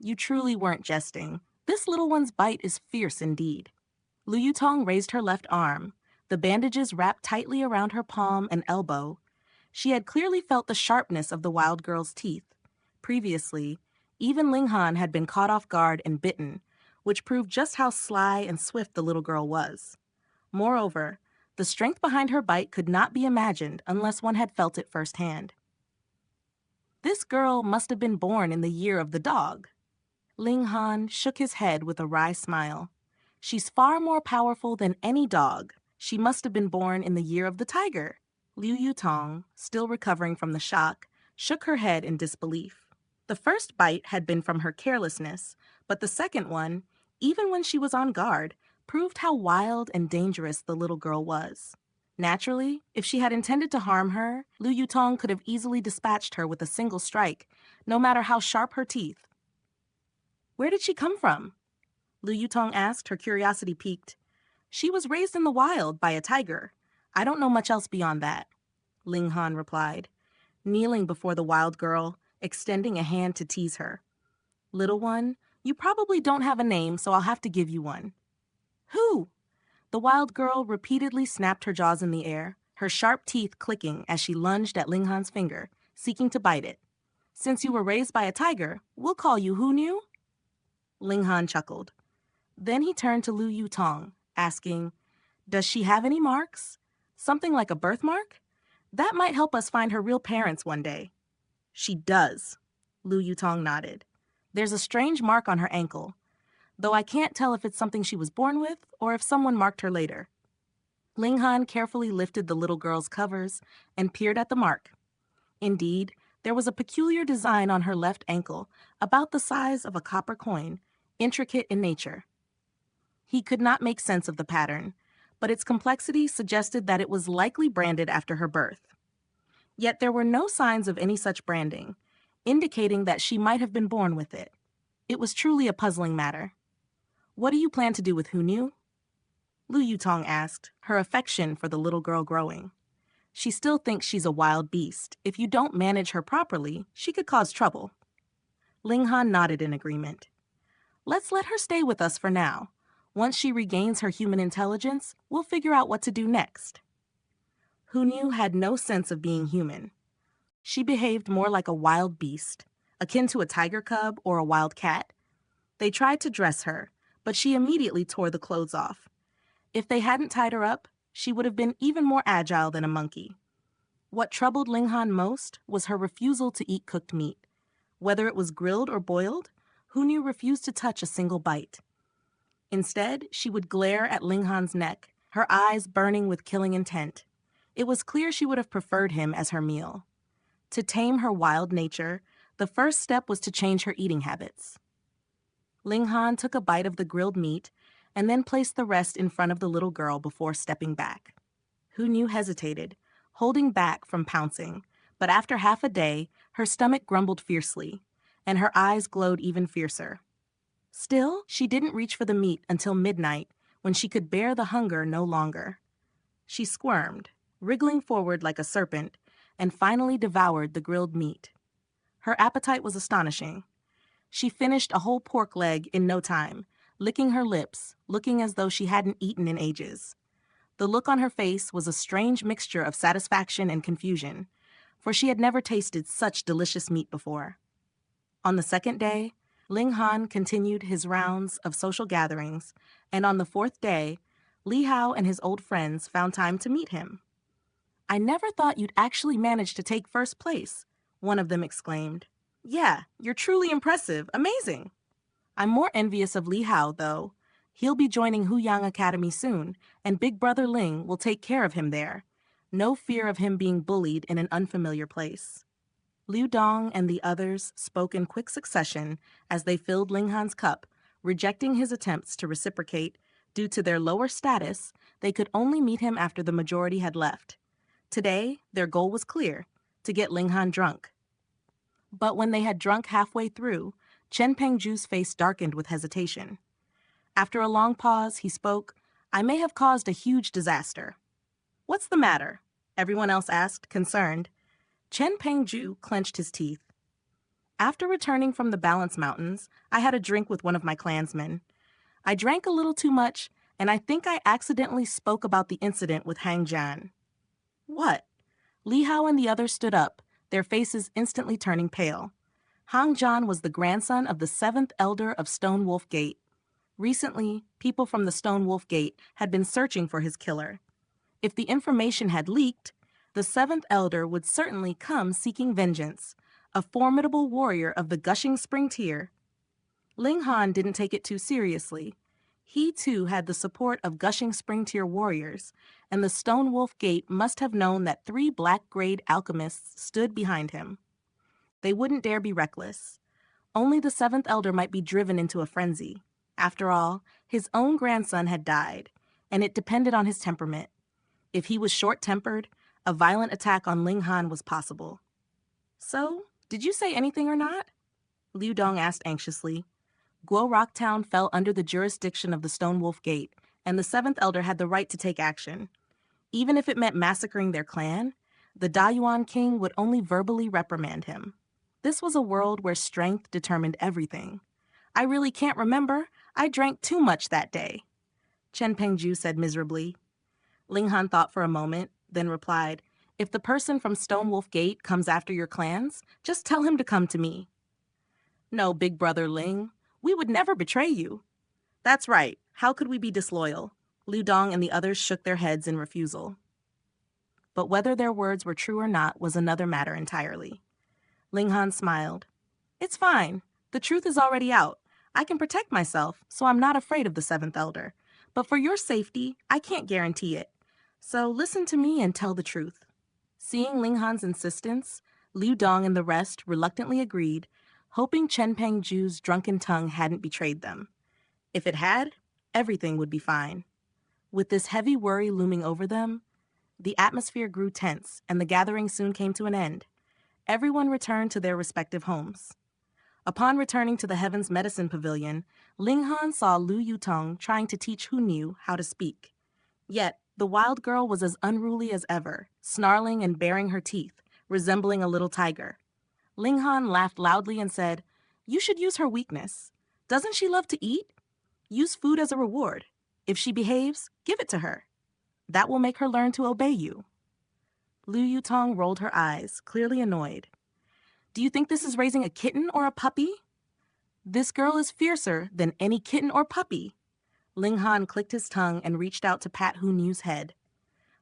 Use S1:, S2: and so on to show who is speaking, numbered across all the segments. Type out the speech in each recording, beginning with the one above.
S1: you truly weren't jesting. This little one's bite is fierce indeed. Lu Yutong raised her left arm, the bandages wrapped tightly around her palm and elbow. She had clearly felt the sharpness of the wild girl's teeth. Previously, even Ling Han had been caught off guard and bitten, which proved just how sly and swift the little girl was. Moreover, the strength behind her bite could not be imagined unless one had felt it firsthand. This girl must have been born in the year of the dog. Ling Han shook his head with a wry smile. She's far more powerful than any dog. She must have been born in the year of the tiger. Liu Yutong, still recovering from the shock, shook her head in disbelief. The first bite had been from her carelessness, but the second one, even when she was on guard, proved how wild and dangerous the little girl was. Naturally, if she had intended to harm her, Liu Yutong could have easily dispatched her with a single strike, no matter how sharp her teeth. Where did she come from? Liu Yutong asked, her curiosity piqued. She was raised in the wild by a tiger. I don't know much else beyond that, Ling Han replied, kneeling before the wild girl, extending a hand to tease her. Little one, you probably don't have a name, so I'll have to give you one. Who? The wild girl repeatedly snapped her jaws in the air, her sharp teeth clicking as she lunged at Ling Han's finger, seeking to bite it. Since you were raised by a tiger, we'll call you Who Knew? Ling Han chuckled. Then he turned to Liu Yutong, asking, Does she have any marks? Something like a birthmark? That might help us find her real parents one day. She does, Liu Yutong nodded. There's a strange mark on her ankle, though I can't tell if it's something she was born with or if someone marked her later. Ling Han carefully lifted the little girl's covers and peered at the mark. Indeed, there was a peculiar design on her left ankle, about the size of a copper coin, intricate in nature. He could not make sense of the pattern, but its complexity suggested that it was likely branded after her birth. Yet there were no signs of any such branding, indicating that she might have been born with it. It was truly a puzzling matter. What do you plan to do with Who Knew? Liu Yutong asked, her affection for the little girl growing. She still thinks she's a wild beast. If you don't manage her properly, she could cause trouble. Ling Han nodded in agreement. Let's let her stay with us for now. Once she regains her human intelligence, we'll figure out what to do next. Who Knew had no sense of being human. She behaved more like a wild beast, akin to a tiger cub or a wild cat. They tried to dress her, but she immediately tore the clothes off. If they hadn't tied her up, she would have been even more agile than a monkey. What troubled Ling Han most was her refusal to eat cooked meat. Whether it was grilled or boiled, Who Knew refused to touch a single bite. Instead, she would glare at Ling Han's neck, her eyes burning with killing intent. It was clear she would have preferred him as her meal. To tame her wild nature, the first step was to change her eating habits. Ling Han took a bite of the grilled meat and then placed the rest in front of the little girl before stepping back. Who Knew hesitated, holding back from pouncing, but after half a day, her stomach grumbled fiercely, and her eyes glowed even fiercer. Still, she didn't reach for the meat until midnight, when she could bear the hunger no longer. She squirmed, wriggling forward like a serpent, and finally devoured the grilled meat. Her appetite was astonishing. She finished a whole pork leg in no time, licking her lips, looking as though she hadn't eaten in ages. The look on her face was a strange mixture of satisfaction and confusion, for she had never tasted such delicious meat before. On the second day, Ling Han continued his rounds of social gatherings, and on the fourth day, Li Hao and his old friends found time to meet him. I never thought you'd actually manage to take first place, one of them exclaimed. Yeah, you're truly impressive. Amazing. I'm more envious of Li Hao, though. He'll be joining Huyang Academy soon, and Big Brother Ling will take care of him there. No fear of him being bullied in an unfamiliar place. Liu Dong and the others spoke in quick succession as they filled Ling Han's cup, rejecting his attempts to reciprocate. Due to their lower status, they could only meet him after the majority had left. Today, their goal was clear, to get Ling Han drunk. But when they had drunk halfway through, Chen Pengju's face darkened with hesitation. After a long pause, he spoke, I may have caused a huge disaster. What's the matter? Everyone else asked, concerned. Chen Pengju clenched his teeth. After returning from the Balance Mountains, I had a drink with one of my clansmen. I drank a little too much, and I think I accidentally spoke about the incident with Hang Jan. What? Li Hao and the others stood up, their faces instantly turning pale. Hang Jan was the grandson of the 7th elder of Stone Wolf Gate. Recently, people from the Stone Wolf Gate had been searching for his killer. If the information had leaked, the 7th elder would certainly come seeking vengeance, a formidable warrior of the Gushing Spring tier. Ling Han didn't take it too seriously. He too had the support of Gushing Spring tier warriors, and the Stone Wolf Gate must have known that 3 black-grade alchemists stood behind him. They wouldn't dare be reckless. Only the 7th elder might be driven into a frenzy. After all, his own grandson had died, and it depended on his temperament. If he was short-tempered, a violent attack on Ling Han was possible. So, did you say anything or not? Liu Dong asked anxiously. Guo Rocktown fell under the jurisdiction of the Stone Wolf Gate, and the 7th elder had the right to take action. Even if it meant massacring their clan, the Dayuan king would only verbally reprimand him. This was a world where strength determined everything. I really can't remember. I drank too much that day, Chen Pengju said miserably. Ling Han thought for a moment, then replied, If the person from Stone Wolf Gate comes after your clans, just tell him to come to me. No, big brother Ling. We would never betray you. That's right. How could we be disloyal? Liu Dong and the others shook their heads in refusal. But whether their words were true or not was another matter entirely. Ling Han smiled. It's fine. The truth is already out. I can protect myself, so I'm not afraid of the 7th elder. But for your safety, I can't guarantee it. So listen to me and tell the truth. Seeing Ling Han's insistence, Liu Dong and the rest reluctantly agreed, hoping Chen Pengju's drunken tongue hadn't betrayed them. If it had, everything would be fine. With this heavy worry looming over them, the atmosphere grew tense, and the gathering soon came to an end. Everyone returned to their respective homes. Upon returning to the Heaven's Medicine Pavilion, Ling Han saw Lu Yutong trying to teach Hunyu how to speak. Yet, the wild girl was as unruly as ever, snarling and baring her teeth, resembling a little tiger. Ling Han laughed loudly and said, You should use her weakness. Doesn't she love to eat? Use food as a reward. If she behaves, give it to her. That will make her learn to obey you. Lu Yutong rolled her eyes, clearly annoyed. Do you think this is raising a kitten or a puppy? This girl is fiercer than any kitten or puppy. Ling Han clicked his tongue and reached out to pat Hunyu's head.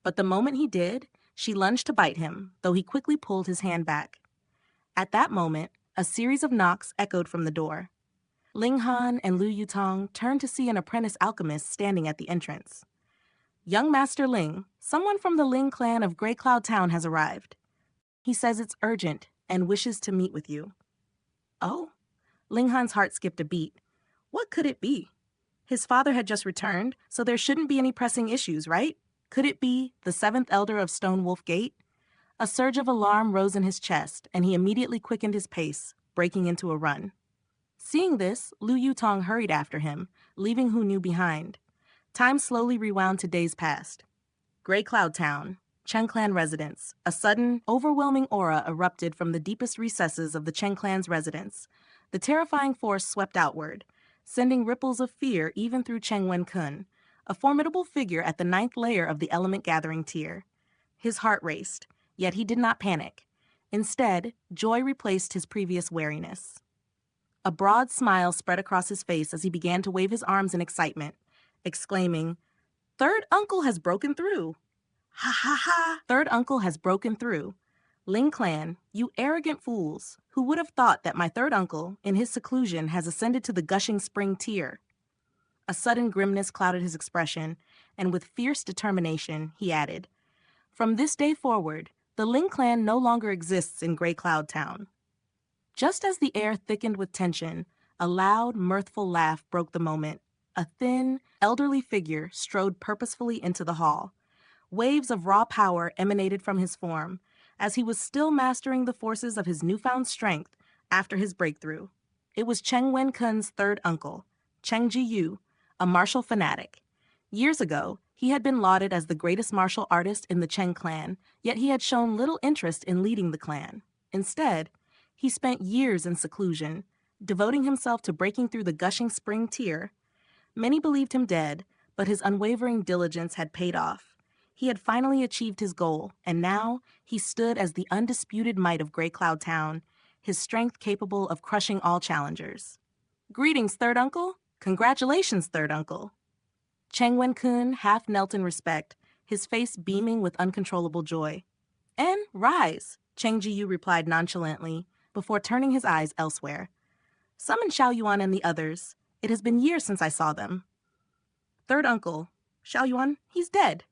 S1: But the moment he did, she lunged to bite him, though he quickly pulled his hand back. At that moment, a series of knocks echoed from the door. Ling Han and Lu Yutong turned to see an apprentice alchemist standing at the entrance. Young Master Ling, someone from the Ling clan of Grey Cloud Town has arrived. He says it's urgent and wishes to meet with you. Oh? Ling Han's heart skipped a beat. What could it be? His father had just returned, so there shouldn't be any pressing issues, right? Could it be the 7th elder of Stone Wolf Gate? A surge of alarm rose in his chest, and he immediately quickened his pace, breaking into a run. Seeing this, Lu Yutong hurried after him, leaving Hunyu behind. Time slowly rewound to days past. Grey Cloud Town, Chen Clan residence. A sudden, overwhelming aura erupted from the deepest recesses of the Chen Clan's residence. The terrifying force swept outward, sending ripples of fear even through Cheng Wen-kun, a formidable figure at the 9th layer of the element gathering tier. His heart raced, yet he did not panic. Instead, joy replaced his previous wariness. A broad smile spread across his face as he began to wave his arms in excitement, exclaiming, Third uncle has broken through! Ha ha ha! Third uncle has broken through. Ling Clan, you arrogant fools, who would have thought that my third uncle, in his seclusion, has ascended to the Gushing Spring tier? A sudden grimness clouded his expression, and with fierce determination, he added, From this day forward, the Ling Clan no longer exists in Grey Cloud Town. Just as the air thickened with tension, a loud, mirthful laugh broke the moment. A thin, elderly figure strode purposefully into the hall. Waves of raw power emanated from his form, as he was still mastering the forces of his newfound strength after his breakthrough. It was Cheng Wen-kun's third uncle, Cheng Ji-yu, a martial fanatic. Years ago, he had been lauded as the greatest martial artist in the Cheng clan, yet he had shown little interest in leading the clan. Instead, He spent years in seclusion, devoting himself to breaking through the gushing spring tier. Many believed him dead, but his unwavering diligence had paid off. He had finally achieved his goal, and now he stood as the undisputed might of Grey Cloud Town, his strength capable of crushing all challengers. "Greetings, Third Uncle. Congratulations, Third Uncle." Cheng Wen-kun half knelt in respect, his face beaming with uncontrollable joy. "And rise," Cheng Ji-yu replied nonchalantly, before turning his eyes elsewhere. "Summon Xiao Yuan and the others. It has been years since I saw them." "Third Uncle, Xiao Yuan, he's dead."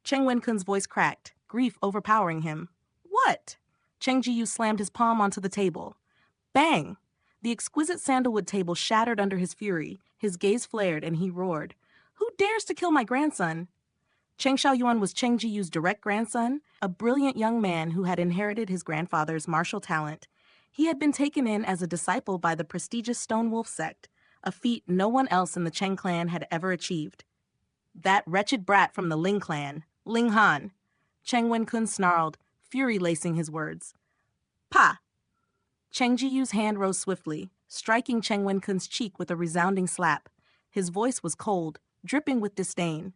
S1: Cheng Wen-kun's voice cracked, grief overpowering him. "What?" Cheng Ji-yu slammed his palm onto the table. Bang! The exquisite sandalwood table shattered under his fury, his gaze flared, and he roared. "Who dares to kill my grandson?" Cheng Xiaoyuan was Cheng Ji-yu's direct grandson, a brilliant young man who had inherited his grandfather's martial talent. He had been taken in as a disciple by the prestigious Stone Wolf sect, a feat no one else in the Cheng clan had ever achieved. "That wretched brat from the Ling clan, Ling Han," Cheng Wen-kun snarled, fury lacing his words. "Pa!" Cheng Ji-yu's hand rose swiftly, striking Cheng Wen-kun's cheek with a resounding slap. His voice was cold, dripping with disdain.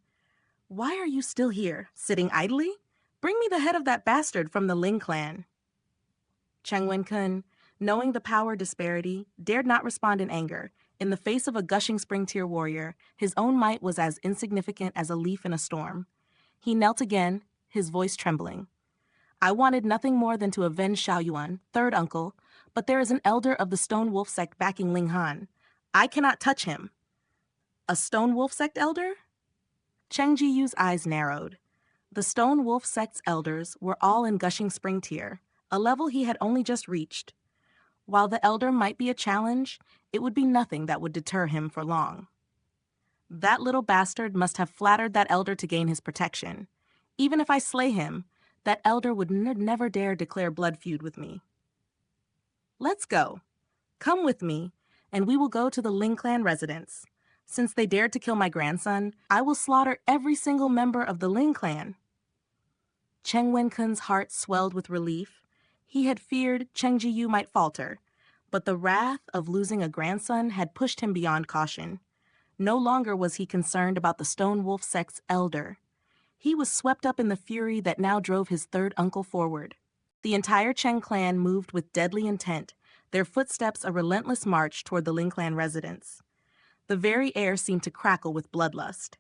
S1: "Why are you still here, sitting idly? Bring me the head of that bastard from the Ling clan." Cheng Wen-kun, knowing the power disparity, dared not respond in anger. In the face of a gushing spring tier warrior, his own might was as insignificant as a leaf in a storm. He knelt again, his voice trembling. "I wanted nothing more than to avenge Xiao Yuan, Third Uncle, but there is an elder of the Stone Wolf sect backing Ling Han. I cannot touch him." "A Stone Wolf sect elder?" Cheng Ji-yu's eyes narrowed. The Stone Wolf sect's elders were all in gushing spring tier, a level he had only just reached. While the elder might be a challenge, it would be nothing that would deter him for long. That little bastard must have flattered that elder to gain his protection. Even if I slay him, that elder would never dare declare blood feud with me. "Let's go. Come with me, and we will go to the Ling clan residence. Since they dared to kill my grandson, I will slaughter every single member of the Ling clan." Cheng Wen-kun's heart swelled with relief. He had feared Cheng Ji-yu might falter, but the wrath of losing a grandson had pushed him beyond caution. No longer was he concerned about the Stone Wolf sect's elder. He was swept up in the fury that now drove his third uncle forward. The entire Cheng clan moved with deadly intent, their footsteps a relentless march toward the Ling clan residence. The very air seemed to crackle with bloodlust.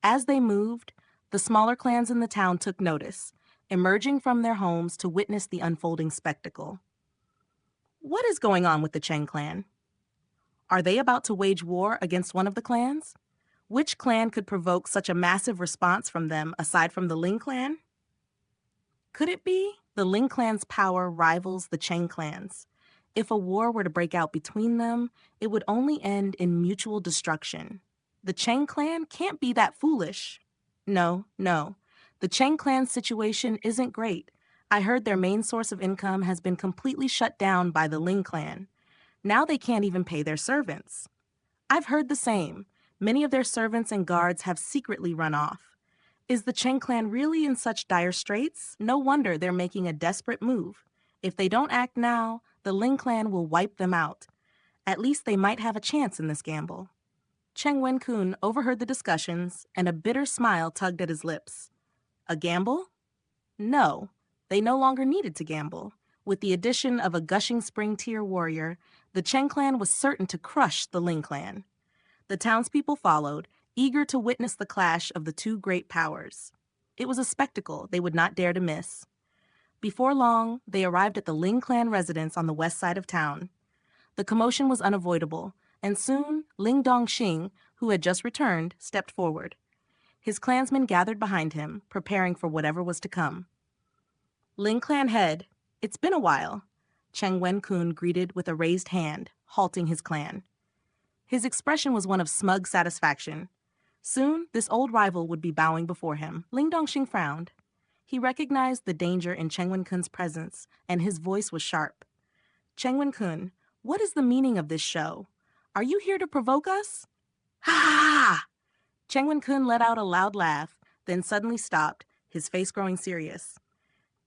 S1: As they moved, the smaller clans in the town took notice, emerging from their homes to witness the unfolding spectacle. What is going on with the Cheng clan? Are they about to wage war against one of the clans? Which clan could provoke such a massive response from them aside from the Ling clan? Could it be the Ling clan's power rivals the Cheng clan's? If a war were to break out between them, it would only end in mutual destruction. The Cheng clan can't be that foolish. No. The Cheng clan's situation isn't great. I heard their main source of income has been completely shut down by the Ling clan. Now they can't even pay their servants. I've heard the same. Many of their servants and guards have secretly run off. Is the Cheng clan really in such dire straits? No wonder they're making a desperate move. If they don't act now, the Ling clan will wipe them out. At least they might have a chance in this gamble. Cheng Wen-kun overheard the discussions, and a bitter smile tugged at his lips. A gamble? No, they no longer needed to gamble. With the addition of a gushing spring tier warrior, the Cheng clan was certain to crush the Ling clan. The townspeople followed, eager to witness the clash of the two great powers. It was a spectacle they would not dare to miss. Before long, they arrived at the Ling clan residence on the west side of town. The commotion was unavoidable, and soon Ling Dongxing, who had just returned, stepped forward. His clansmen gathered behind him, preparing for whatever was to come. "Ling clan head, it's been a while," Cheng Wen-kun greeted with a raised hand, halting his clan. His expression was one of smug satisfaction. Soon, this old rival would be bowing before him. Ling Dongxing frowned. He recognized the danger in Cheng Wen-kun's presence, and his voice was sharp. "Cheng Wen-kun, what is the meaning of this show? Are you here to provoke us?" "Ha!" Cheng Wen-kun let out a loud laugh, then suddenly stopped, his face growing serious.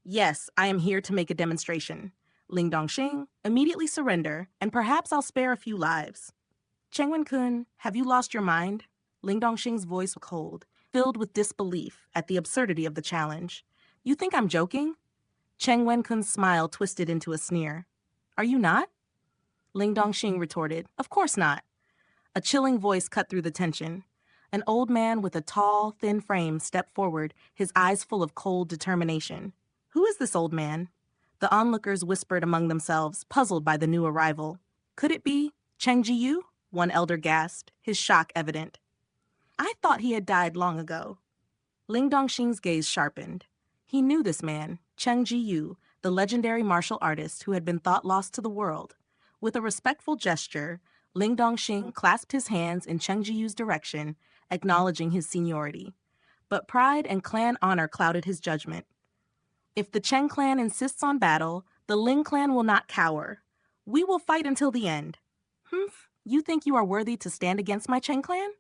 S1: "Yes, I am here to make a demonstration. Ling Dongxing, immediately surrender, and perhaps I'll spare a few lives. Cheng Wen-kun, have you lost your mind? Ling Dongxing's voice was cold, filled with disbelief at the absurdity of the challenge. You think I'm joking? Cheng Wen-kun's smile twisted into a sneer. Are you not? Ling Dongxing retorted, Of course not. A chilling voice cut through the tension. An old man with a tall, thin frame stepped forward, his eyes full of cold determination. Who is this old man? The onlookers whispered among themselves, puzzled by the new arrival. Could it be Cheng Ji-yu? One elder gasped, his shock evident. I thought he had died long ago. Ling Dongxing's gaze sharpened. He knew this man, Cheng Ji-yu, the legendary martial artist who had been thought lost to the world. With a respectful gesture, Ling Dongxing clasped his hands in Cheng Ji-yu's direction, acknowledging his seniority. But pride and clan honor clouded his judgment. If the Cheng clan insists on battle, the Ling clan will not cower. We will fight until the end. Humph, you think you are worthy to stand against my Cheng clan?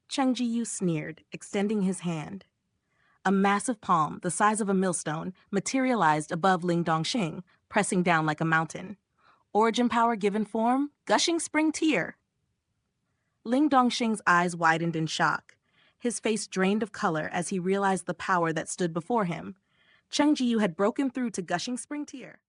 S1: Cheng Ji-yu sneered, extending his hand. A massive palm, the size of a millstone, materialized above Ling Dongxing, pressing down like a mountain. Origin power given form, gushing spring tear. Ling Dongxing's eyes widened in shock. His face drained of color as he realized the power that stood before him. Cheng Ji-yu had broken through to gushing spring tear.